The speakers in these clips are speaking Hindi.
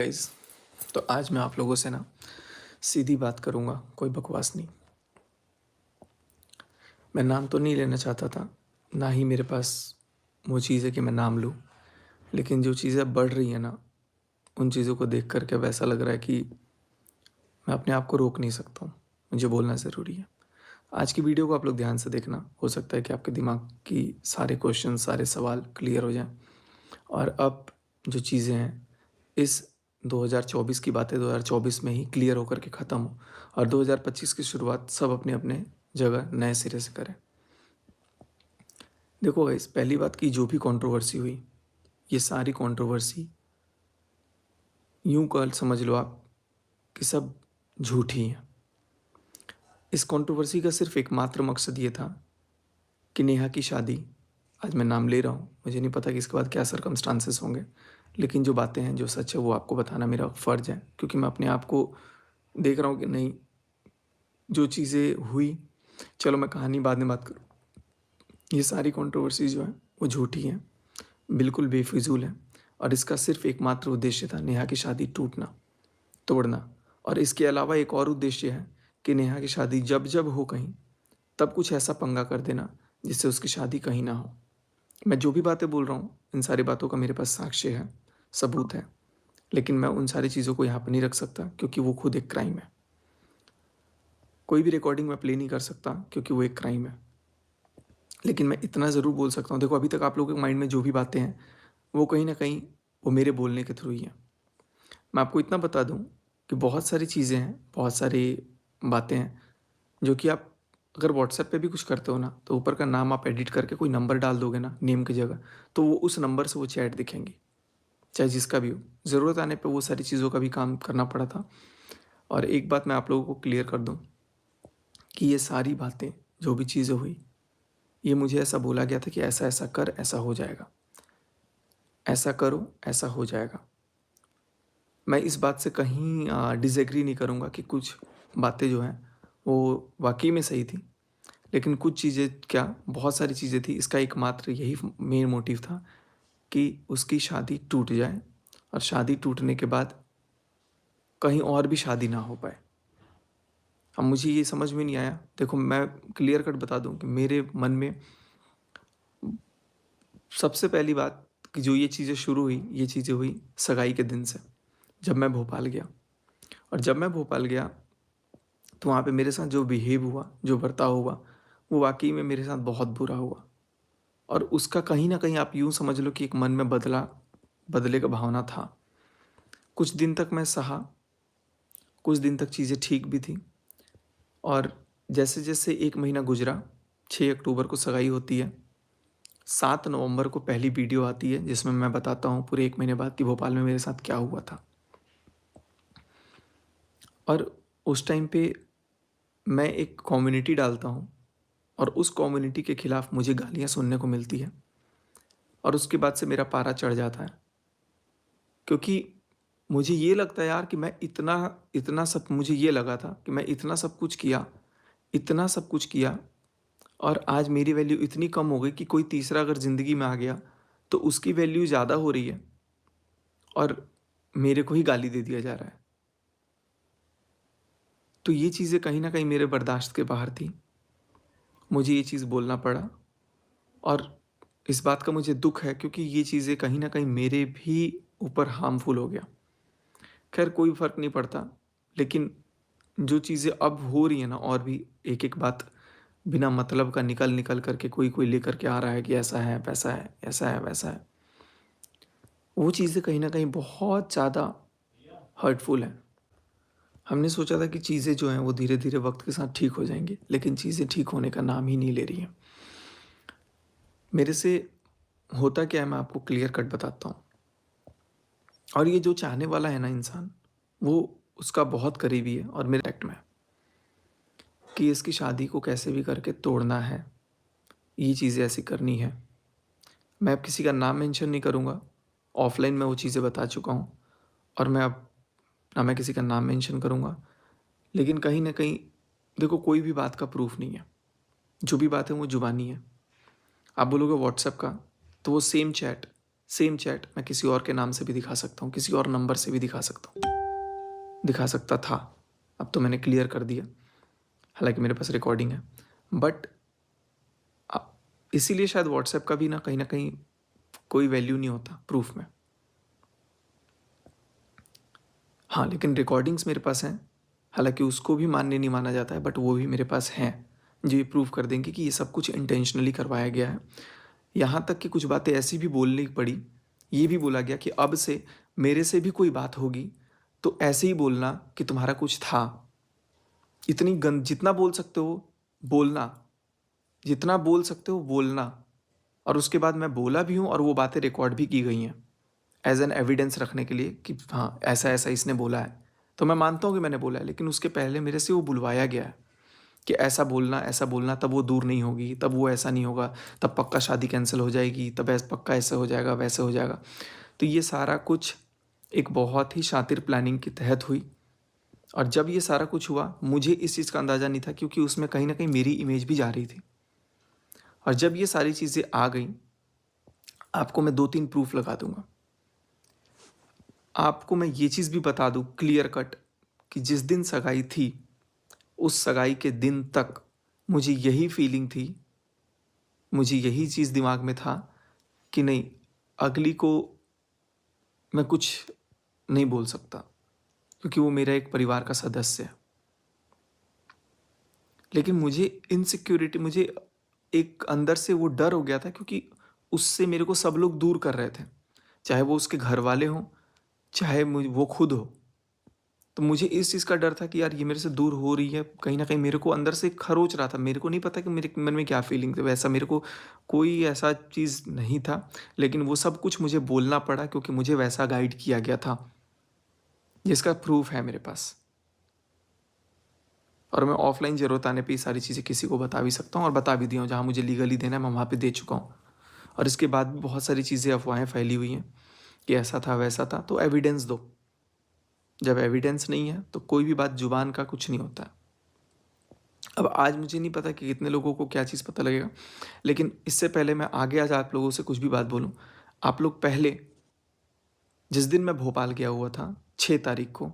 गाइस, तो आज मैं आप लोगों से ना सीधी बात करूंगा, कोई बकवास नहीं। मैं नाम तो नहीं लेना चाहता था, ना ही मेरे पास वो चीज़ है कि मैं नाम लूँ। लेकिन जो चीज़ें बढ़ रही हैं ना, उन चीज़ों को देख कर के अब ऐसा लग रहा है कि मैं अपने आप को रोक नहीं सकता हूँ। मुझे बोलना ज़रूरी है। आज की वीडियो को आप लोग ध्यान से देखना, हो सकता है कि आपके दिमाग की सारे क्वेश्चन, सारे सवाल क्लियर हो जाएं। और अब जो चीज़ें हैं, इस 2024 की बातें 2024 में ही क्लियर होकर के ख़त्म हो और 2025 की शुरुआत सब अपने अपने जगह नए सिरे से करें। देखो गाइस, पहली बात की जो भी कंट्रोवर्सी हुई, ये सारी कंट्रोवर्सी यूं कल समझ लो आप कि सब झूठी है। इस कंट्रोवर्सी का सिर्फ एकमात्र मकसद ये था कि नेहा की शादी, आज मैं नाम ले रहा हूँ, मुझे नहीं पता कि इसके बाद क्या सरकमस्टांसेस होंगे, लेकिन जो बातें हैं, जो सच है, वो आपको बताना मेरा फ़र्ज़ है, क्योंकि मैं अपने आप को देख रहा हूँ कि नहीं, जो चीज़ें हुई, चलो मैं कहानी बाद में बात करूँ। ये सारी कंट्रोवर्सीज़ जो हैं, वो झूठी हैं, बिल्कुल बेफिज़ूल हैं और इसका सिर्फ़ एकमात्र उद्देश्य था नेहा की शादी टूटना, तोड़ना। और इसके अलावा एक और उद्देश्य है कि नेहा की शादी जब-जब हो कहीं, तब कुछ ऐसा पंगा कर देना, जिससे उसकी शादी कहीं ना हो। मैं जो भी बातें बोल रहा हूँ, इन सारी बातों का मेरे पास साक्ष्य है, सबूत है, लेकिन मैं उन सारी चीज़ों को यहाँ पे नहीं रख सकता क्योंकि वो खुद एक क्राइम है। कोई भी रिकॉर्डिंग मैं प्ले नहीं कर सकता क्योंकि वो एक क्राइम है। लेकिन मैं इतना ज़रूर बोल सकता हूँ, देखो अभी तक आप लोगों के माइंड में जो भी बातें हैं, वो कहीं न कहीं वो मेरे बोलने के थ्रू ही हैं। मैं आपको इतना बता दूँ कि बहुत सारी चीज़ें हैं, बहुत सारी बातें हैं, जो कि आप अगर व्हाट्सएप पे भी कुछ करते हो ना, तो ऊपर का नाम आप एडिट करके कोई नंबर डाल दोगे ना नेम की जगह, तो वो उस नंबर से वो चैट दिखेंगी, चाहे जिसका भी हो। ज़रूरत आने पे वो सारी चीज़ों का भी काम करना पड़ा था। और एक बात मैं आप लोगों को क्लियर कर दूँ कि ये सारी बातें, जो भी चीज़ें हुई, ये मुझे ऐसा बोला गया था कि ऐसा-ऐसा कर, ऐसा हो जाएगा। ऐसा करो, ऐसा हो जाएगा। मैं इस बात से कहीं डिसएग्री नहीं करूँगा कि कुछ बातें जो हैं, वो वाक़ई में सही थी। लेकिन कुछ चीज़ें क्या, बहुत सारी चीज़ें थी, इसका एकमात्र यही मेन मोटिव था कि उसकी शादी टूट जाए और शादी टूटने के बाद कहीं और भी शादी ना हो पाए। अब मुझे ये समझ में नहीं आया। देखो मैं क्लियर कट बता दूँ कि मेरे मन में सबसे पहली बात कि जो ये चीज़ें शुरू हुई, ये चीज़ें हुई सगाई के दिन से, जब मैं भोपाल गया। और जब मैं भोपाल गया, तो वहाँ पे मेरे साथ जो बिहेव हुआ, जो बर्ताव हुआ, वो वाक़ई में मेरे साथ बहुत बुरा हुआ। और उसका कहीं न कहीं आप यूँ समझ लो कि एक मन में बदले का भावना था। कुछ दिन तक मैं सहा, कुछ दिन तक चीज़ें ठीक भी थी और जैसे-जैसे 1 महीना गुज़रा, 6 अक्टूबर को सगाई होती है, 7 नवंबर को पहली वीडियो आती है जिसमें मैं बताता हूँ पूरे 1 महीने बाद कि भोपाल में मेरे साथ क्या हुआ था। और उस टाइम पे मैं एक कम्युनिटी डालता हूँ और उस कम्युनिटी के खिलाफ मुझे गालियाँ सुनने को मिलती है और उसके बाद से मेरा पारा चढ़ जाता है। क्योंकि मुझे ये लगता है यार कि मैं इतना इतना सब मुझे ये लगा था कि मैं इतना सब कुछ किया और आज मेरी वैल्यू इतनी कम हो गई कि कोई तीसरा अगर ज़िंदगी में आ गया, तो उसकी वैल्यू ज़्यादा हो रही है और मेरे को ही गाली दे दिया जा रहा है। तो ये चीज़ें कहीं न कहीं मेरे बर्दाश्त के बाहर थी। मुझे ये चीज़ बोलना पड़ा और इस बात का मुझे दुःख है क्योंकि ये चीज़ें कहीं न कहीं मेरे भी ऊपर हार्मफुल हो गया। ख़ैर कोई फ़र्क नहीं पड़ता, लेकिन जो चीज़ें अब हो रही हैं ना, और भी एक-एक बात बिना मतलब का निकल-निकल कर के कोई-कोई लेकर के आ रहा है कि ऐसा है, वैसा है, ऐसा है, वैसा है। वो चीज़ें कहीं न कहीं बहुत ज़्यादा हर्टफुल हैं। हमने सोचा था कि चीज़ें जो हैं वो धीरे-धीरे वक़्त के साथ ठीक हो जाएँगी, लेकिन चीज़ें ठीक होने का नाम ही नहीं ले रही हैं। मेरे से होता क्या है, मैं आपको क्लियर कट बताता हूँ। और ये जो चाहने वाला है ना इंसान, वो उसका बहुत करीबी है और मेरे कॉन्टैक्ट में है कि इसकी शादी को कैसे भी करके तोड़ना है, ये चीज़ें ऐसी करनी है। मैं अब किसी का नाम मेंशन नहीं करूँगा, ऑफ़लाइन मैं वो चीज़ें बता चुका हूँ और मैं अब ना मैं किसी का नाम मेंशन करूँगा। लेकिन कहीं न कहीं देखो, कोई भी बात का प्रूफ़ नहीं है, जो भी बात है वो ज़ुबानी है। आप बोलोगे व्हाट्सएप का, तो वो सेम चैट, सेम चैट मैं किसी और के नाम से भी दिखा सकता हूँ, किसी और नंबर से भी दिखा सकता हूँ, दिखा सकता था। अब तो मैंने क्लियर कर दिया, हालांकि मेरे पास रिकॉर्डिंग है। बट इसीलिए शायद व्हाट्सएप का भी ना कहीं कोई वैल्यू नहीं होता प्रूफ में। हाँ, लेकिन रिकॉर्डिंग्स मेरे पास हैं, हालांकि उसको भी मान्य नहीं माना जाता है, बट वो भी मेरे पास हैं जो ये प्रूव कर देंगे कि ये सब कुछ इंटेंशनली करवाया गया है। यहाँ तक कि कुछ बातें ऐसी भी बोलनी पड़ी, ये भी बोला गया कि अब से मेरे से भी कोई बात होगी तो ऐसे ही बोलना कि तुम्हारा कुछ था। इतनी गंद जितना बोल सकते हो बोलना, जितना बोल सकते हो बोलना। और उसके बाद मैं बोला भी हूँ और वो बातें रिकॉर्ड भी की गई हैं एज एन एविडेंस रखने के लिए कि हाँ ऐसा ऐसा इसने बोला है। तो मैं मानता हूँ कि मैंने बोला है, लेकिन उसके पहले मेरे से वो बुलवाया गया है कि ऐसा बोलना, तब वो दूर नहीं होगी, तब वो ऐसा नहीं होगा, तब पक्का शादी कैंसिल हो जाएगी, तब ऐसा पक्का ऐसे हो जाएगा, वैसे हो जाएगा। तो ये सारा कुछ एक बहुत ही शातिर प्लानिंग के तहत हुई। और जब ये सारा कुछ हुआ, मुझे इस चीज़ का अंदाज़ा नहीं था, क्योंकि उसमें कहीं ना कहीं मेरी इमेज भी जा रही थी। और जब ये सारी चीज़ें आ गई, आपको मैं 2-3 प्रूफ लगा दूंगा। आपको मैं ये चीज़ भी बता दूं क्लियर कट कि जिस दिन सगाई थी, उस सगाई के दिन तक मुझे यही फीलिंग थी, मुझे यही चीज़ दिमाग में था कि नहीं, अगली को मैं कुछ नहीं बोल सकता, क्योंकि वो मेरा एक परिवार का सदस्य है। लेकिन मुझे इनसिक्योरिटी, मुझे एक अंदर से वो डर हो गया था, क्योंकि उससे मेरे को सब लोग दूर कर रहे थे, चाहे वो उसके घर वाले हों, चाहे वो खुद हो। तो मुझे इस चीज़ का डर था कि यार ये मेरे से दूर हो रही है, कहीं ना कहीं मेरे को अंदर से खरोच रहा था। मेरे को नहीं पता कि मेरे मन में क्या फीलिंग थी, वैसा मेरे को कोई ऐसा चीज़ नहीं था, लेकिन वो सब कुछ मुझे बोलना पड़ा क्योंकि मुझे वैसा गाइड किया गया था, जिसका प्रूफ है मेरे पास। और मैं ऑफलाइन ज़रूरत आने पे ये सारी चीज़ें किसी को बता भी सकता हूँ, और बता भी दिया हूँ। जहाँ मुझे लीगली देना है मैं वहाँ पे दे चुका हूँ। और इसके बाद भी बहुत सारी चीज़ें, अफवाहें फैली हुई हैं कि ऐसा था वैसा था। तो एविडेंस दो। जब एविडेंस नहीं है तो कोई भी बात जुबान का कुछ नहीं होता है। अब आज मुझे नहीं पता कि कितने लोगों को क्या चीज़ पता लगेगा, लेकिन इससे पहले मैं आगे आज आप लोगों से कुछ भी बात बोलूँ, आप लोग पहले, जिस दिन मैं भोपाल गया हुआ था 6 तारीख को,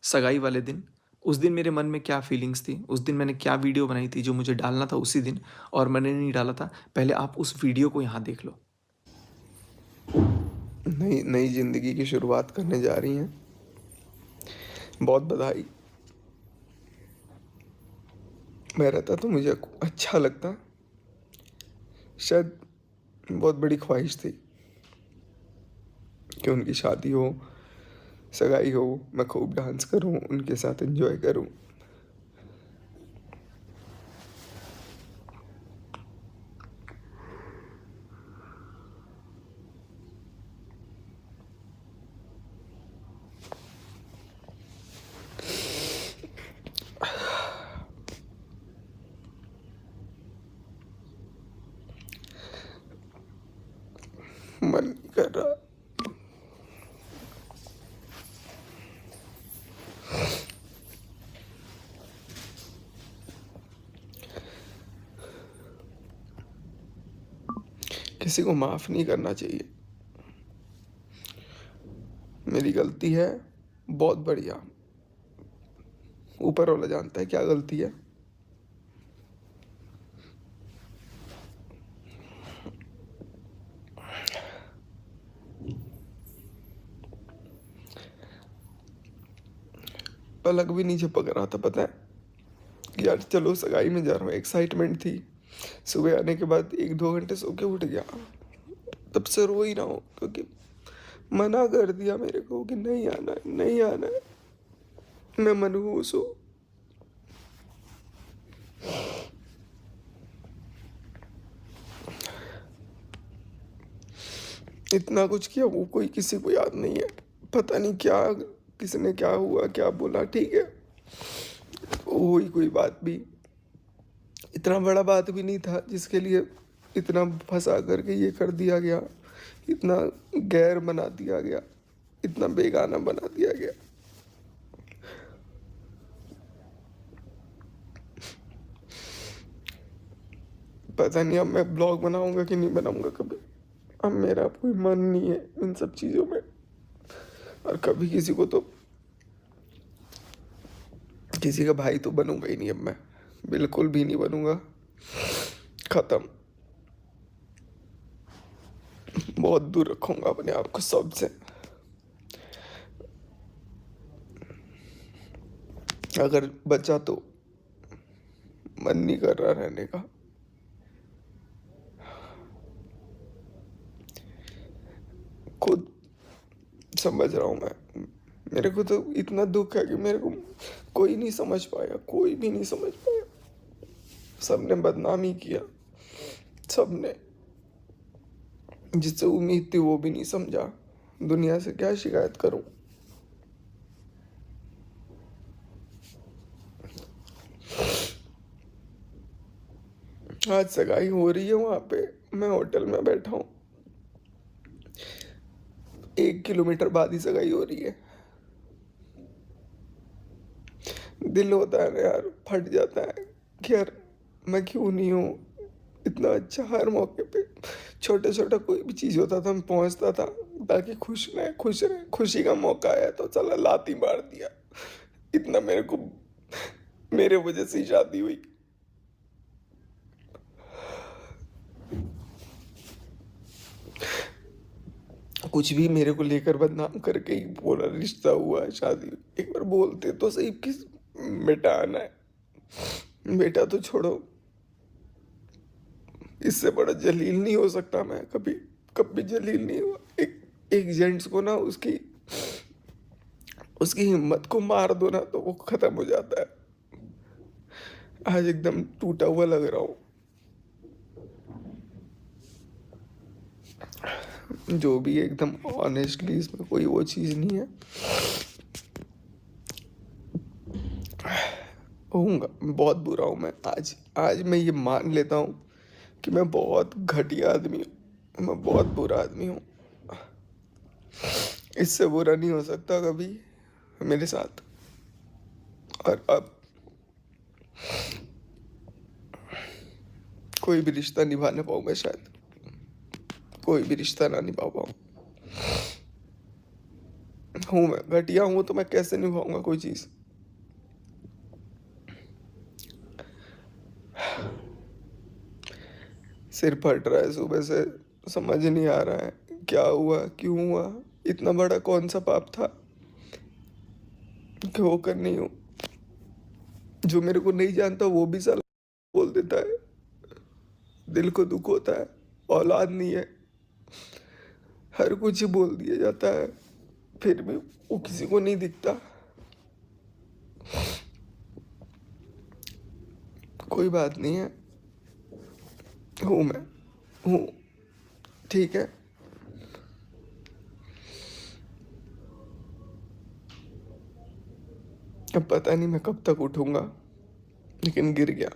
सगाई वाले दिन, उस दिन मेरे मन में क्या फीलिंग्स थी, उस दिन मैंने क्या वीडियो बनाई थी जो मुझे डालना था उसी दिन, और मैंने नहीं डाला था, पहले आप उस वीडियो को यहाँ देख लो। नई नई जिंदगी की शुरुआत करने जा रही हैं, बहुत बधाई। मैं रहता तो मुझे अच्छा लगता, शायद बहुत बड़ी ख्वाहिश थी कि उनकी शादी हो, सगाई हो, मैं खूब डांस करूं, उनके साथ एंजॉय करूं। मन नहीं कर रहा। किसी को माफ नहीं करना चाहिए, मेरी गलती है, बहुत बढ़िया। ऊपर वाला जानता है क्या गलती है। पलक भी नहीं झपक रहा था, पता है कि यार चलो सगाई में जा रहा हूँ, एक्साइटमेंट थी। सुबह आने के बाद 1-2 घंटे सो के उठ गया, तब से रो ही रहा हूँ, क्योंकि मना कर दिया मेरे को कि नहीं आना है, नहीं आना है। मैं मनहूस हूँ। इतना कुछ किया, वो कोई किसी को याद नहीं है। पता नहीं क्या, किसने क्या हुआ, क्या बोला, ठीक है हुई कोई बात भी, इतना बड़ा बात भी नहीं था जिसके लिए इतना फंसा करके ये कर दिया गया, इतना गैर बना दिया गया, इतना बेगाना बना दिया गया। पता नहीं अब मैं ब्लॉग बनाऊंगा कि नहीं बनाऊंगा कभी। अब मेरा कोई मन नहीं है इन सब चीज़ों में, और कभी किसी को तो किसी का भाई तो बनूंगा ही नहीं अब मैं, बिल्कुल भी नहीं बनूंगा। खत्म। बहुत दूर रखूंगा अपने आप को सबसे। अगर बचा तो मन नहीं कर रहा रहने का। खुद समझ रहा हूँ मैं। मेरे को तो इतना दुख है कि मेरे को कोई नहीं समझ पाया, कोई भी नहीं समझ पाया। सबने बदनामी किया, सबने, जिससे उम्मीद थी वो भी नहीं समझा। दुनिया से क्या शिकायत करूं। आज सगाई हो रही है वहां पे, मैं होटल में बैठा हूँ, 1 किलोमीटर बाद ही सगाई हो रही है। दिल होता है ना यार, फट जाता है कि यार मैं क्यों नहीं हूँ इतना अच्छा। हर मौके पे छोटा छोटा कोई भी चीज़ होता था मैं पहुंचता था, ताकि खुश रहे, खुश रहे। खुशी का मौका आया तो चला लात ही मार दिया। इतना मेरे को, मेरे वजह से ही शादी हुई। कुछ भी मेरे को लेकर बदनाम करके ही बोला रिश्ता हुआ है, शादी हुई। एक बार बोलते तो सही किस बेटा आना है। बेटा तो छोड़ो, इससे बड़ा जलील नहीं हो सकता मैं कभी, कभी जलील नहीं हुआ। एक जेंट्स को ना उसकी उसकी हिम्मत को मार दो ना तो वो खत्म हो जाता है। आज एकदम टूटा हुआ लग रहा हूँ। जो भी है, एकदम ऑनेस्टली, इसमें कोई वो चीज़ नहीं है। होऊंगा, बहुत बुरा हूँ मैं। आज आज मैं ये मान लेता हूँ कि मैं बहुत घटिया आदमी हूँ, मैं बहुत बुरा आदमी हूँ। इससे बुरा नहीं हो सकता कभी मेरे साथ। और अब कोई भी रिश्ता निभा ना पाऊँ मैं, शायद कोई भी रिश्ता ना निभा पाऊँ। हूँ मैं घटिया हूँ तो मैं कैसे निभाऊंगा कोई चीज़। सिर फट रहा है सुबह से, समझ नहीं आ रहा है क्या हुआ, क्यों हुआ। इतना बड़ा कौन सा पाप था कि होकर नहीं हूँ। जो मेरे को नहीं जानता वो भी साला बोल देता है। दिल को दुख होता है, औलाद नहीं है, हर कुछ ही बोल दिया जाता है, फिर भी वो किसी को नहीं दिखता। कोई बात नहीं है, हूँ मैं, हूँ, ठीक है। अब पता नहीं मैं कब तक उठूंगा, लेकिन गिर गया।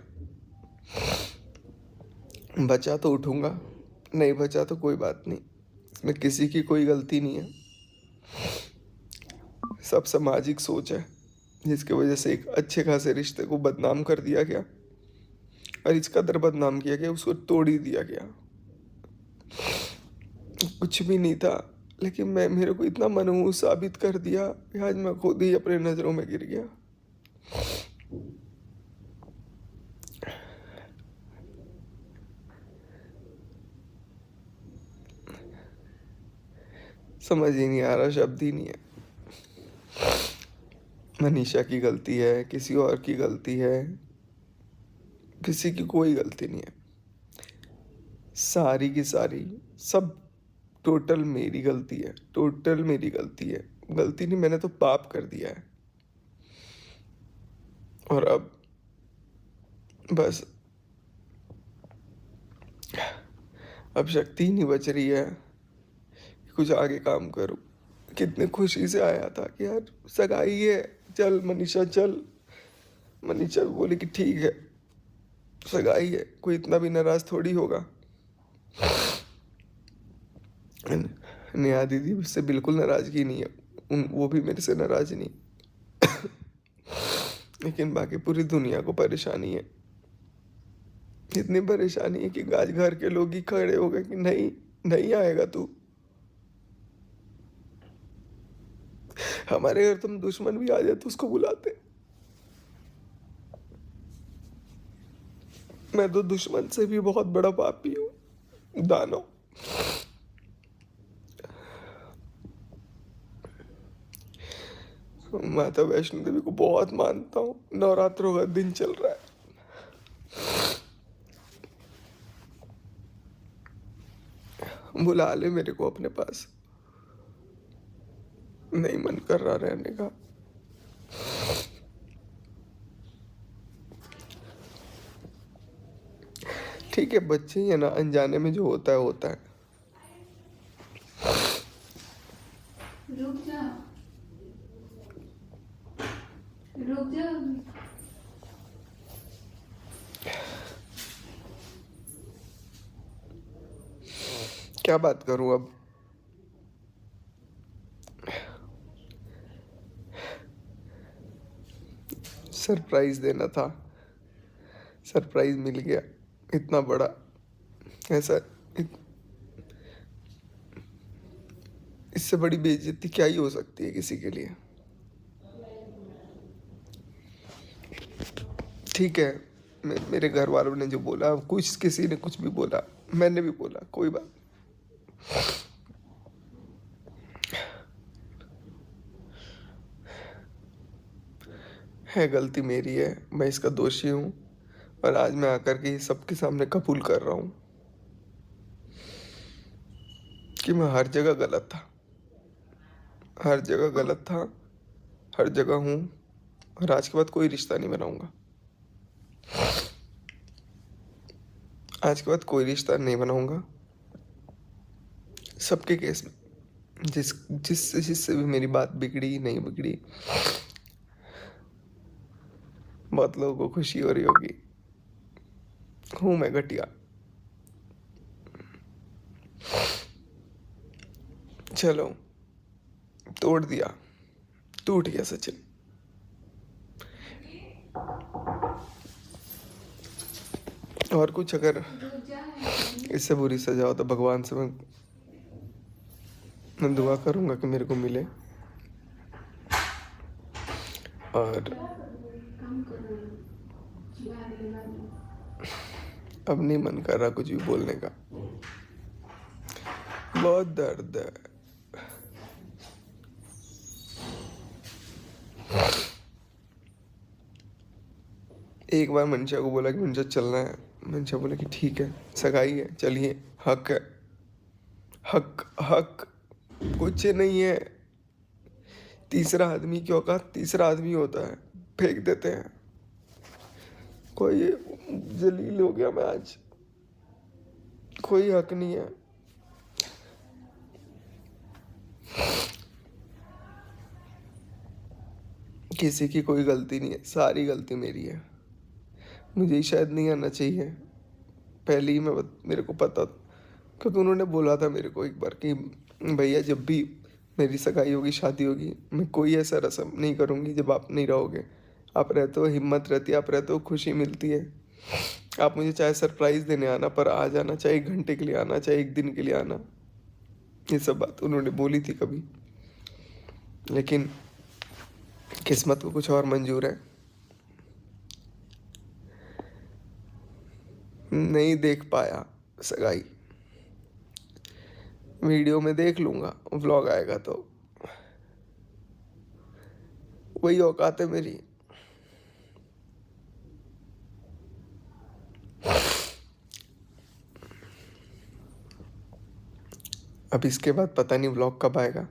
बचा तो उठूंगा, नहीं बचा तो कोई बात नहीं। इसमें किसी की कोई गलती नहीं है। सब सामाजिक सोच है, जिसकी वजह से एक अच्छे खासे रिश्ते को बदनाम कर दिया गया, और इस कदर बदनाम किया गया उसको तोड़ ही दिया गया। कुछ भी नहीं था, लेकिन मेरे को इतना मनहूस साबित कर दिया कि आज मैं खुद ही अपने नज़रों में गिर गया। समझ ही नहीं आ रहा, शब्द ही नहीं है। मनीषा की गलती है, किसी और की गलती है, किसी की कोई गलती नहीं है। सारी की सारी, सब टोटल मेरी गलती है, टोटल मेरी गलती है। गलती नहीं, मैंने तो पाप कर दिया है। और बस अब शक्ति ही नहीं बच रही है कि कुछ आगे काम करूं। कितने खुशी से आया था कि यार सगाई है, चल मनीषा चल। मनीषा बोली कि ठीक है, सगाई है, कोई इतना भी नाराज थोड़ी होगा। नेहा दीदी से बिल्कुल नाराजगी नहीं है, वो भी मेरे से नाराज नहीं। लेकिन बाकी पूरी दुनिया को परेशानी है। इतनी परेशानी है कि आज घर के लोग ही खड़े हो गए कि नहीं, नहीं आएगा तू। हमारे घर तुम दुश्मन भी आ जाए तो उसको बुलाते। मैं तो दुश्मन से भी बहुत बड़ा पापी हूँ, दानव। माता वैष्णो देवी को बहुत मानता हूँ। नवरात्रों का दिन चल रहा है। बुला ले मेरे को अपने पास। नहीं मन कर रहा रहने का। ठीक है, बच्चे ही है ना, अनजाने में जो होता है होता है। रुक जा, रुक जा। क्या बात करूं अब? सरप्राइज देना था, सरप्राइज मिल गया इतना बड़ा। ऐसा इससे बड़ी बेइज्जती क्या ही हो सकती है किसी के लिए। ठीक है, मेरे घर वालों ने जो बोला, कुछ किसी ने कुछ भी बोला, मैंने भी बोला, कोई बात। है गलती मेरी है, मैं इसका दोषी हूँ। और आज मैं आकर के सबके सामने कबूल कर रहा हूँ कि मैं हर जगह गलत था, हर जगह गलत था, हर जगह हूँ। और आज के बाद कोई रिश्ता नहीं बनाऊंगा। आज के बाद कोई रिश्ता नहीं बनाऊंगा। सबके केस में जिससे भी मेरी बात बिगड़ी नहीं बिगड़ी, बहुत लोगों को खुशी हो रही होगी। हूं मैं घटिया। चलो, तोड़ दिया, टूट गया सचिन। और कुछ अगर रुक जा। इससे बुरी सजा हो तो भगवान से मैं दुआ करूंगा कि मेरे को मिले। और काम करो, अब नहीं मन कर रहा कुछ भी बोलने का। बहुत दर्द है। एक बार मंशा को बोला कि मंशा चलना है। मंशा बोला कि ठीक है, सगाई है, चलिए, हक है। हक हक कुछ नहीं है। तीसरा आदमी की औकात तीसरा आदमी होता है, फेंक देते हैं। कोई जलील हो गया मैं आज। कोई हक नहीं है। किसी की कोई गलती नहीं है, सारी गलती मेरी है। मुझे ही शायद नहीं आना चाहिए। पहले ही मेरे को पता था, क्योंकि उन्होंने बोला था मेरे को एक बार कि भैया जब भी मेरी सगाई होगी, शादी होगी, मैं कोई ऐसा रस्म नहीं करूँगी जब आप नहीं रहोगे। आप रहते हो, हिम्मत रहती है, आप रहते हो, खुशी मिलती है। आप मुझे चाहे सरप्राइज़ देने आना, पर आ जाना, चाहे 1 घंटे के लिए आना, चाहे 1 दिन के लिए आना। ये सब बात उन्होंने बोली थी कभी, लेकिन किस्मत को कुछ और मंजूर है। नहीं देख पाया सगाई। वीडियो में देख लूंगा, व्लॉग आएगा तो। वही औकात है मेरी। अब इसके बाद पता नहीं व्लॉग कब आएगा।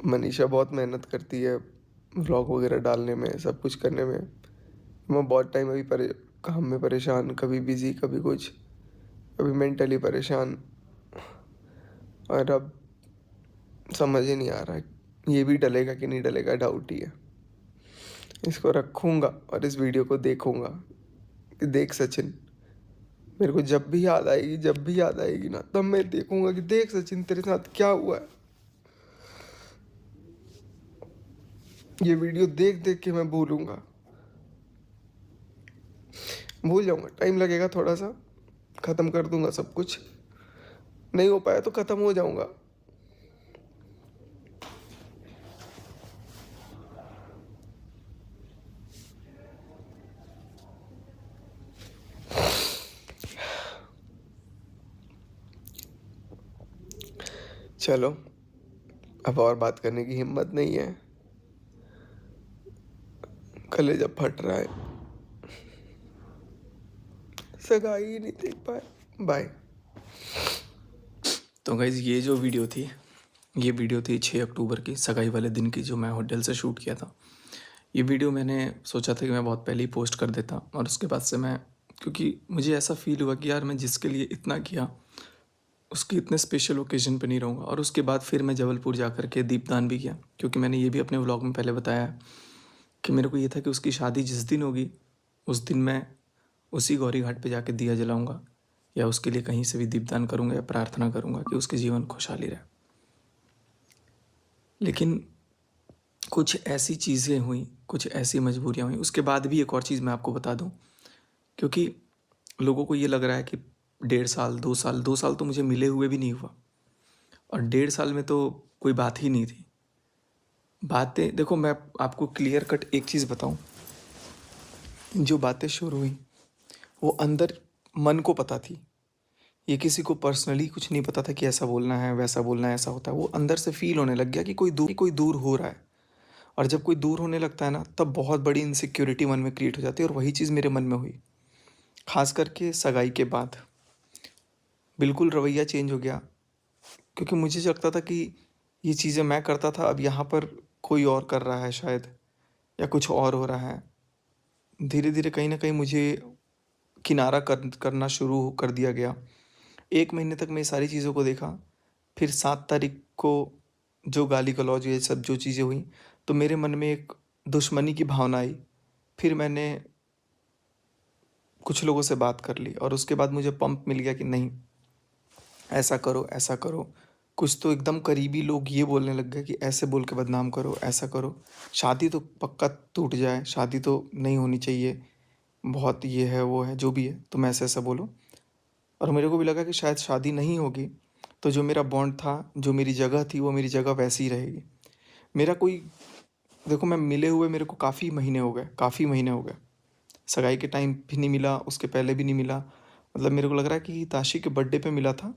मनीषा बहुत मेहनत करती है व्लॉग वगैरह डालने में, सब कुछ करने में। मैं बहुत टाइम अभी काम में परेशान, कभी बिजी, कभी कुछ, कभी मेंटली परेशान। और अब समझ ही नहीं आ रहा है ये भी डलेगा कि नहीं डलेगा, डाउट ही है। इसको रखूँगा और इस वीडियो को देखूँगा कि देख सचिन, मेरे को जब भी याद आएगी, जब भी याद आएगी ना, तब मैं देखूँगा कि देख सचिन तेरे साथ क्या हुआ है। ये वीडियो देख देख के मैं भूल जाऊँगा, टाइम लगेगा थोड़ा सा, ख़त्म कर दूंगा सब कुछ, नहीं हो पाया तो ख़त्म हो जाऊंगा। चलो, अब और बात करने की हिम्मत नहीं है, कलेजा फट रहा है, सगाई ही नहीं देख पाए। बाय। तो गाइज़ ये जो वीडियो थी, ये वीडियो थी 6 अक्टूबर की, सगाई वाले दिन की, जो मैं होटल से शूट किया था। ये वीडियो मैंने सोचा था कि मैं बहुत पहले ही पोस्ट कर देता, और उसके बाद से मैं, क्योंकि मुझे ऐसा फील हुआ कि यार मैं जिसके लिए इतना किया उसके इतने स्पेशल ओकेजन पे नहीं रहूँगा। और उसके बाद फिर मैं जबलपुर जा कर के दीपदान भी किया, क्योंकि मैंने ये भी अपने व्लॉग में पहले बताया है कि मेरे को ये था कि उसकी शादी जिस दिन होगी उस दिन मैं उसी गौरी घाट पे जाके दिया जलाऊंगा, या उसके लिए कहीं से भी दीपदान करूंगा, या प्रार्थना करूंगा कि उसके जीवन खुशहाली रहे। लेकिन कुछ ऐसी चीज़ें हुई, कुछ ऐसी मजबूरियाँ हुई। उसके बाद भी एक और चीज़ मैं आपको बता दूं, क्योंकि लोगों को ये लग रहा है कि 1.5 साल 2 साल, 2 साल तो मुझे मिले हुए भी नहीं हुआ, और 1.5 साल में तो कोई बात ही नहीं थी। बातें देखो, मैं आपको क्लियर कट एक चीज़ बताऊं, जो बातें शुरू हुई वो अंदर मन को पता थी। ये किसी को पर्सनली कुछ नहीं पता था कि ऐसा बोलना है, वैसा बोलना है, ऐसा होता है। वो अंदर से फील होने लग गया कि कोई दूर हो रहा है। और जब कोई दूर होने लगता है ना, तब बहुत बड़ी इनसिक्योरिटी मन में क्रिएट हो जाती है, और वही चीज़ मेरे मन में हुई। खास करके सगाई के बाद बिल्कुल रवैया चेंज हो गया, क्योंकि मुझे लगता था कि ये चीज़ें मैं करता था, अब यहाँ पर कोई और कर रहा है शायद, या कुछ और हो रहा है। धीरे धीरे कहीं ना कहीं मुझे किनारा करना शुरू कर दिया गया। 1 महीने तक मैं ये सारी चीज़ों को देखा। फिर 7 तारीख को जो गाली गलौज, ये सब जो चीज़ें हुई, तो मेरे मन में एक दुश्मनी की भावना आई। फिर मैंने कुछ लोगों से बात कर ली, और उसके बाद मुझे पंप मिल गया कि नहीं, ऐसा करो, ऐसा करो। कुछ तो एकदम करीबी लोग ये बोलने लग गए कि ऐसे बोल के बदनाम करो, ऐसा करो, शादी तो पक्का टूट जाए, शादी तो नहीं होनी चाहिए, बहुत ये है वो है, जो भी है तुम ऐसा ऐसा बोलो। और मेरे को भी लगा कि शायद शादी नहीं होगी तो जो मेरा बॉन्ड था, जो मेरी जगह थी, वो मेरी जगह वैसी ही रहेगी। मेरा कोई, देखो मैं मिले हुए मेरे को काफ़ी महीने हो गए, काफ़ी महीने हो गए। सगाई के टाइम भी नहीं मिला, उसके पहले भी नहीं मिला। मतलब मेरे को लग रहा है कि ताशी के बर्थडे पे मिला था,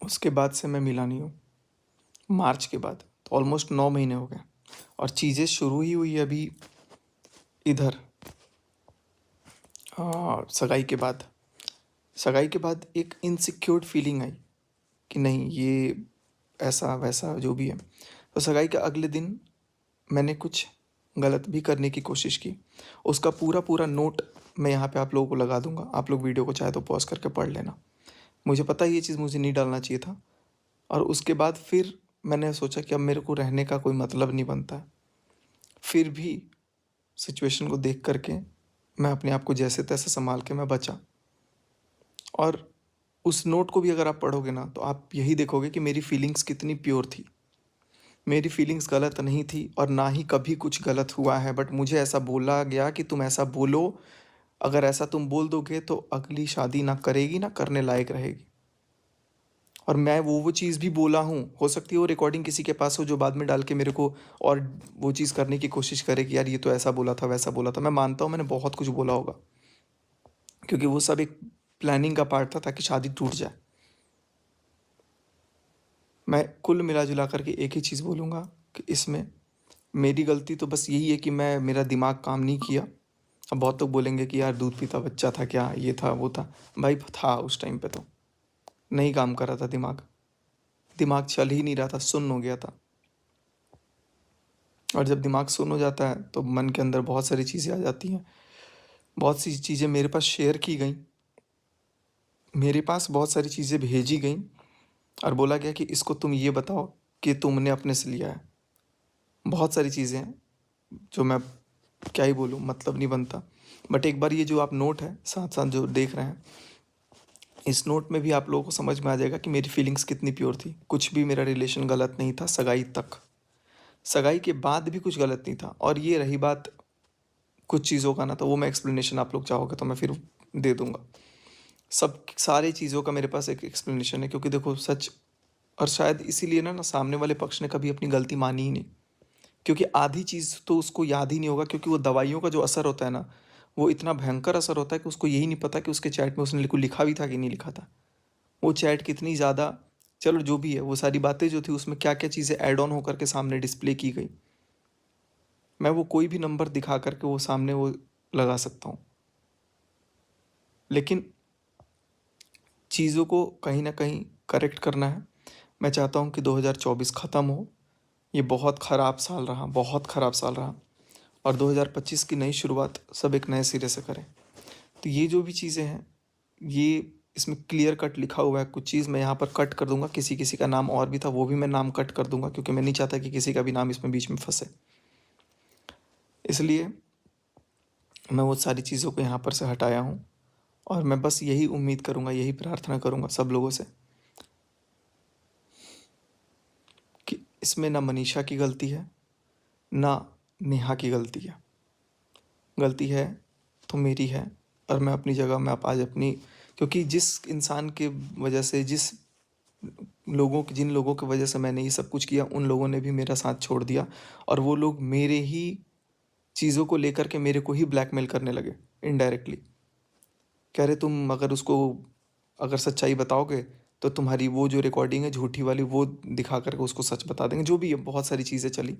उसके बाद से मैं मिला नहीं हूँ। मार्च के बाद तो ऑलमोस्ट 9 महीने हो गए, और चीज़ें शुरू ही हुई अभी इधर सगाई के बाद। सगाई के बाद एक इनसिक्योर्ड फीलिंग आई कि नहीं, ये ऐसा वैसा जो भी है। तो सगाई के अगले दिन मैंने कुछ गलत भी करने की कोशिश की। उसका पूरा पूरा नोट मैं यहाँ पे आप लोगों को लगा दूंगा, आप लोग वीडियो को चाहे तो पॉज करके पढ़ लेना। मुझे पता है ये चीज़ मुझे नहीं डालना चाहिए था, और उसके बाद फिर मैंने सोचा कि अब मेरे को रहने का कोई मतलब नहीं बनता है। फिर भी सिचुएशन को देख करके मैं अपने आप को जैसे तैसे संभाल के मैं बचा। और उस नोट को भी अगर आप पढ़ोगे ना, तो आप यही देखोगे कि मेरी फीलिंग्स कितनी प्योर थी। मेरी फीलिंग्स गलत नहीं थी, और ना ही कभी कुछ गलत हुआ है, बट मुझे ऐसा बोला गया कि तुम ऐसा बोलो, अगर ऐसा तुम बोल दोगे तो अगली शादी ना करेगी, ना करने लायक रहेगी। और मैं वो चीज़ भी बोला हूँ। हो सकती है वो रिकॉर्डिंग किसी के पास हो जो बाद में डाल के मेरे को और वो चीज़ करने की कोशिश करे कि यार ये तो ऐसा बोला था, वैसा बोला था। मैं मानता हूँ मैंने बहुत कुछ बोला होगा, क्योंकि वो सब एक प्लानिंग का पार्ट था ताकि शादी टूट जाए। मैं कुल मिला जुला करके एक ही चीज़ बोलूँगा कि इसमें मेरी गलती तो बस यही है कि मेरा दिमाग काम नहीं किया। अब बहुत लोग बोलेंगे कि यार दूध पीता बच्चा था क्या, ये था वो था। भाई था, उस टाइम पे तो नहीं काम कर रहा था दिमाग। दिमाग चल ही नहीं रहा था, सुन्न हो गया था। और जब दिमाग सुन्न हो जाता है तो मन के अंदर बहुत सारी चीज़ें आ जाती हैं। बहुत सी चीज़ें मेरे पास शेयर की गई, मेरे पास बहुत सारी चीज़ें भेजी गई, और बोला गया कि इसको तुम ये बताओ कि तुमने अपने से लिया है। बहुत सारी चीज़ें हैं जो मैं क्या ही बोलूँ, मतलब नहीं बनता। बट एक बार ये जो आप नोट है साथ साथ जो देख रहे हैं, इस नोट में भी आप लोगों को समझ में आ जाएगा कि मेरी फीलिंग्स कितनी प्योर थी। कुछ भी मेरा रिलेशन गलत नहीं था सगाई तक। सगाई के बाद भी कुछ गलत नहीं था। और ये रही बात कुछ चीज़ों का ना, तो वो मैं एक्सप्लेनेशन आप लोग चाहोगे तो मैं फिर दे दूँगा। सब सारी चीज़ों का मेरे पास एक एक्सप्लेनेशन है, क्योंकि देखो सच, और शायद इसीलिए ना सामने वाले पक्ष ने कभी अपनी गलती मानी ही नहीं, क्योंकि आधी चीज़ तो उसको याद ही नहीं होगा, क्योंकि वो दवाइयों का जो असर होता है ना, वो इतना भयंकर असर होता है कि उसको यही नहीं पता कि उसके चैट में उसने कुछ लिखा भी था कि नहीं लिखा था। वो चैट कितनी ज़्यादा, चलो जो भी है, वो सारी बातें जो थी उसमें क्या क्या चीज़ें ऐड ऑन होकर के सामने डिस्प्ले की गई, मैं वो कोई भी नंबर दिखा करके वो सामने वो लगा सकता हूँ। लेकिन चीज़ों को कहीं ना कहीं करेक्ट करना है। मैं चाहता हूँ कि 2024 ख़त्म हो, ये बहुत ख़राब साल रहा, बहुत ख़राब साल रहा, और 2025 की नई शुरुआत सब एक नए सिरे से करें। तो ये जो भी चीज़ें हैं, ये इसमें क्लियर कट लिखा हुआ है। कुछ चीज़ मैं यहाँ पर कट कर दूंगा, किसी किसी का नाम और भी था वो भी मैं नाम कट कर दूंगा, क्योंकि मैं नहीं चाहता कि किसी का भी नाम इसमें बीच में फंसे। इसलिए मैं वो सारी चीज़ों को यहाँ पर से हटाया हूँ, और मैं बस यही उम्मीद करूँगा, यही प्रार्थना करूँगा सब लोगों से कि इसमें ना मनीषा की गलती है, ना नेहा की गलती है। गलती है तो मेरी है, और मैं अपनी जगह में आप आज अपनी, क्योंकि जिस इंसान के वजह से, जिन लोगों की वजह से मैंने ये सब कुछ किया, उन लोगों ने भी मेरा साथ छोड़ दिया, और वो लोग मेरे ही चीज़ों को लेकर के मेरे को ही ब्लैकमेल करने लगे इनडायरेक्टली। कह रहे तुम अगर सच्चाई बताओगे तो तुम्हारी वो जो रिकॉर्डिंग है झूठी वाली, वो दिखा करके उसको सच बता देंगे। जो भी है, बहुत सारी चीज़ें चली।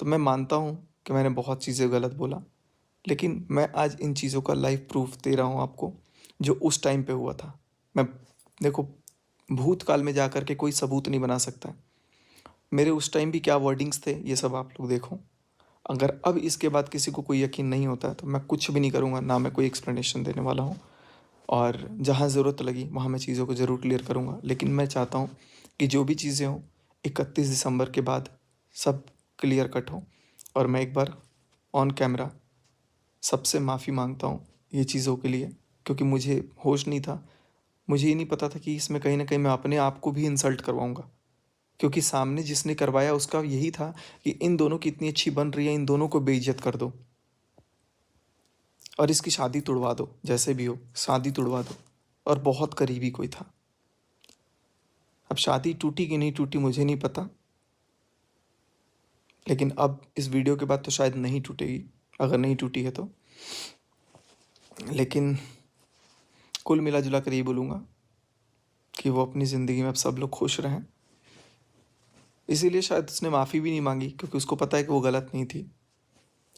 तो मैं मानता हूँ कि मैंने बहुत चीज़ें गलत बोला, लेकिन मैं आज इन चीज़ों का लाइव प्रूफ दे रहा हूँ आपको, जो उस टाइम पे हुआ था। मैं, देखो, भूतकाल में जा कर के कोई सबूत नहीं बना सकता है। मेरे उस टाइम भी क्या वर्डिंग्स थे, ये सब आप लोग देखो। अगर अब इसके बाद किसी को कोई यकीन नहीं होता है तो मैं कुछ भी नहीं करूँगा, ना मैं कोई एक्सप्लेनेशन देने वाला हूँ, और जहाँ ज़रूरत लगी वहाँ मैं चीज़ों को ज़रूर क्लियर करूँगा। लेकिन मैं चाहता हूँ कि जो भी चीज़ें हों 31 दिसंबर के बाद सब क्लियर कट हो, और मैं एक बार ऑन कैमरा सबसे माफ़ी मांगता हूँ ये चीज़ों के लिए, क्योंकि मुझे होश नहीं था। मुझे ये नहीं पता था कि इसमें कहीं ना कहीं मैं अपने आप को भी इंसल्ट करवाऊँगा, क्योंकि सामने जिसने करवाया उसका यही था कि इन दोनों की इतनी अच्छी बन रही है, इन दोनों को बेइज्जत कर दो और इसकी शादी तुड़वा दो, जैसे भी हो शादी तुड़वा दो। और बहुत करीबी कोई था। अब शादी टूटी कि नहीं टूटी मुझे नहीं पता, लेकिन अब इस वीडियो के बाद तो शायद नहीं टूटेगी, अगर नहीं टूटी है तो। लेकिन कुल मिला जुला कर ये बोलूँगा कि वो अपनी ज़िंदगी में अब सब लोग खुश रहें। इसीलिए शायद उसने माफ़ी भी नहीं मांगी, क्योंकि उसको पता है कि वो गलत नहीं थी।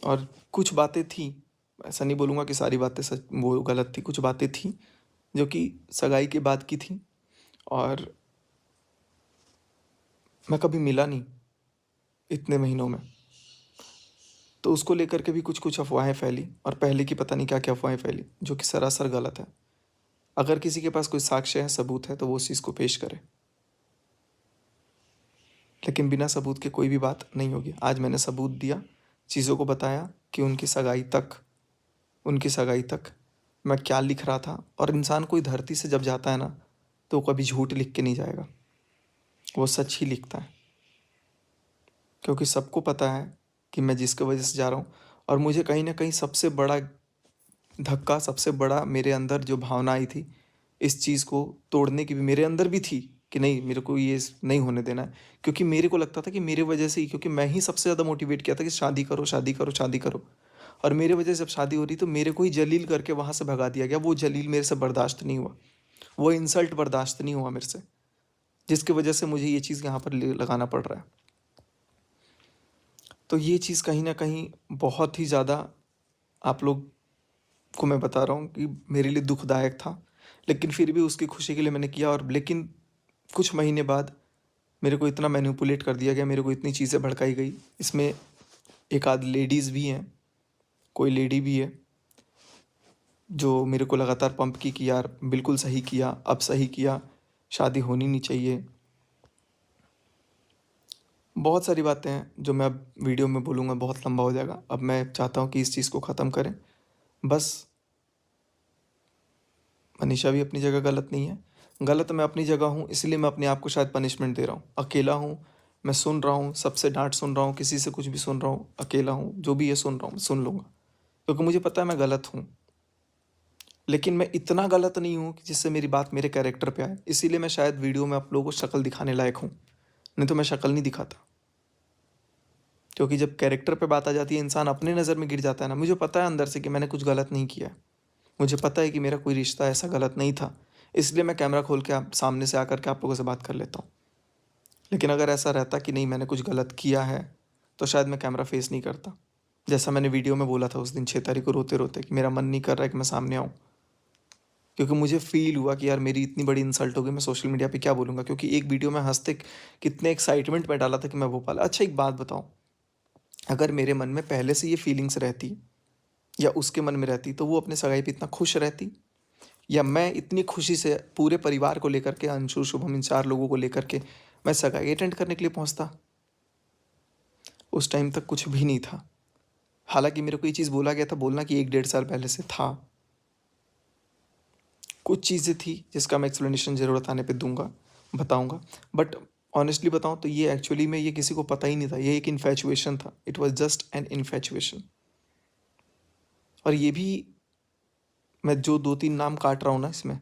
और कुछ बातें थी, ऐसा नहीं बोलूँगा कि सारी बातें सच वो गलत थी, कुछ बातें थी जो कि सगाई के बाद की थी, और मैं कभी मिला नहीं इतने महीनों में, तो उसको लेकर के भी कुछ कुछ अफवाहें फैली, और पहले की पता नहीं क्या क्या अफवाहें फैली, जो कि सरासर गलत है। अगर किसी के पास कोई साक्ष्य है, सबूत है, तो वो उस चीज़ को पेश करे, लेकिन बिना सबूत के कोई भी बात नहीं होगी। आज मैंने सबूत दिया, चीज़ों को बताया कि उनकी सगाई तक मैं क्या लिख रहा था। और इंसान कोई धरती से जब जाता है ना, तो वो कभी झूठ लिख के नहीं जाएगा, वो सच ही लिखता है, क्योंकि सबको पता है कि मैं जिसकी वजह से जा रहा हूँ। और मुझे कहीं ना कहीं सबसे बड़ा धक्का, सबसे बड़ा मेरे अंदर जो भावना आई थी इस चीज़ को तोड़ने की, भी मेरे अंदर भी थी कि नहीं, मेरे को ये नहीं होने देना है। क्योंकि मेरे को लगता था कि मेरे वजह से ही, क्योंकि मैं ही सबसे ज़्यादा मोटिवेट किया था कि शादी करो, शादी करो, शादी करो। और मेरे वजह से जब शादी हो रही तो मेरे को ही जलील करके वहाँ से भगा दिया गया। वो जलील मेरे से बर्दाश्त नहीं हुआ, वो इंसल्ट बर्दाश्त नहीं हुआ मेरे से, जिसकी वजह से मुझे ये चीज़ यहाँ पर लगाना पड़ रहा है। तो ये चीज़ कहीं ना कहीं बहुत ही ज़्यादा आप लोग को मैं बता रहा हूँ कि मेरे लिए दुखदायक था, लेकिन फिर भी उसकी खुशी के लिए मैंने किया। और लेकिन कुछ महीने बाद मेरे को इतना मैनिपुलेट कर दिया गया, मेरे को इतनी चीज़ें भड़काई गई। इसमें एक आध लेडीज़ भी हैं, कोई लेडी भी है जो मेरे को लगातार पंप की कि यार बिल्कुल सही किया, अब सही किया, शादी होनी नहीं चाहिए। बहुत सारी बातें हैं जो मैं अब वीडियो में बोलूँगा, बहुत लंबा हो जाएगा। अब मैं चाहता हूँ कि इस चीज़ को ख़त्म करें। बस मनीषा भी अपनी जगह गलत नहीं है, गलत मैं अपनी जगह हूँ, इसलिए मैं अपने आप को शायद पनिशमेंट दे रहा हूँ। अकेला हूँ, मैं सुन रहा हूँ, सबसे डांट सुन रहा हूँ, किसी से कुछ भी सुन रहा हूँ, अकेला हूँ, जो भी ये सुन रहा हूँ मैं सुन लूँगा, क्योंकि मुझे पता है मैं गलत हूँ। लेकिन मैं इतना गलत नहीं हूँ कि जिससे मेरी बात मेरे कैरेक्टर पे आए। इसीलिए मैं शायद वीडियो में आप लोगों को शक्ल दिखाने लायक हूँ, नहीं तो मैं शक्ल नहीं दिखाता। क्योंकि जब कैरेक्टर पे बात आ जाती है, इंसान अपने नज़र में गिर जाता है ना। मुझे पता है अंदर से कि मैंने कुछ गलत नहीं किया है। मुझे पता है कि मेरा कोई रिश्ता ऐसा गलत नहीं था, इसलिए मैं कैमरा खोल के आप सामने से आकर के आप लोगों से बात कर लेता हूँ। लेकिन अगर ऐसा रहता कि नहीं मैंने कुछ गलत किया है, तो शायद मैं कैमरा फेस नहीं करता। जैसा मैंने वीडियो में बोला था उस दिन 6 तारीख को रोते रोते कि मेरा मन नहीं कर रहा है कि मैं सामने आऊँ, क्योंकि मुझे फील हुआ कि यार मेरी इतनी बड़ी इंसल्ट हो गई, मैं सोशल मीडिया पे क्या बोलूँगा। क्योंकि एक वीडियो में हंसते कितने एक्साइटमेंट में डाला था कि मैं भोपाल। अच्छा एक बात बताऊँ, अगर मेरे मन में पहले से ये फीलिंग्स रहती या उसके मन में रहती, तो वो अपने सगाई पे इतना खुश रहती, या मैं इतनी खुशी से पूरे परिवार को लेकर के, अंशु शुभम इन 4 लोगों को लेकर के मैं सगाई अटेंड करने के लिए पहुंचता। उस टाइम तक कुछ भी नहीं था। हालांकि मेरे को ये चीज़ बोला गया था, बोलना कि 1-1.5 साल पहले से था। कुछ चीज़ें थी जिसका मैं एक्सप्लेनेशन ज़रूरत आने पे दूंगा, बताऊंगा। बट ऑनेस्टली बताऊं तो ये एक्चुअली में ये किसी को पता ही नहीं था। ये एक इन्फैचुएशन था। It was just an infatuation. और ये भी मैं जो 2-3 नाम काट रहा हूँ ना इसमें,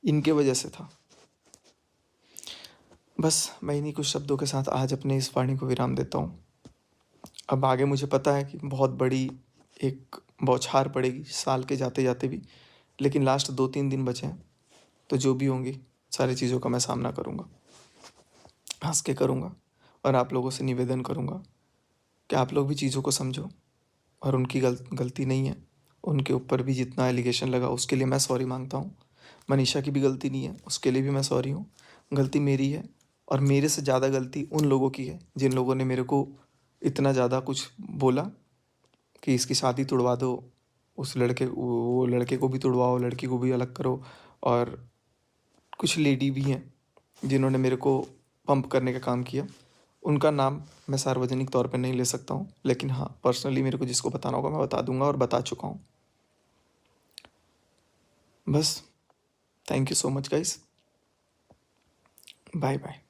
इनके वजह से था। बस मैं इन्हीं कुछ शब्दों के साथ आज अपने इस वाणी को विराम देता हूँ। अब आगे मुझे पता है कि बहुत बड़ी एक बौछार पड़ेगी साल के जाते जाते भी, लेकिन लास्ट 2-3 दिन बचे हैं, तो जो भी होंगी सारी चीज़ों का मैं सामना करूँगा, हंस के करूँगा। और आप लोगों से निवेदन करूँगा कि आप लोग भी चीज़ों को समझो, और उनकी गलती नहीं है। उनके ऊपर भी जितना एलिगेशन लगा उसके लिए मैं सॉरी मांगता हूँ। मनीषा की भी गलती नहीं है, उसके लिए भी मैं सॉरी हूँ। गलती मेरी है, और मेरे से ज़्यादा गलती उन लोगों की है जिन लोगों ने मेरे को इतना ज़्यादा कुछ बोला कि इसकी शादी तुड़वा दो, उस लड़के वो लड़के को भी तुड़वाओ, लड़की को भी अलग करो। और कुछ लेडी भी हैं जिन्होंने मेरे को पंप करने का काम किया। उनका नाम मैं सार्वजनिक तौर पे नहीं ले सकता हूँ, लेकिन हाँ पर्सनली मेरे को जिसको बताना होगा मैं बता दूंगा, और बता चुका हूँ। बस, thank you so much guys, bye bye.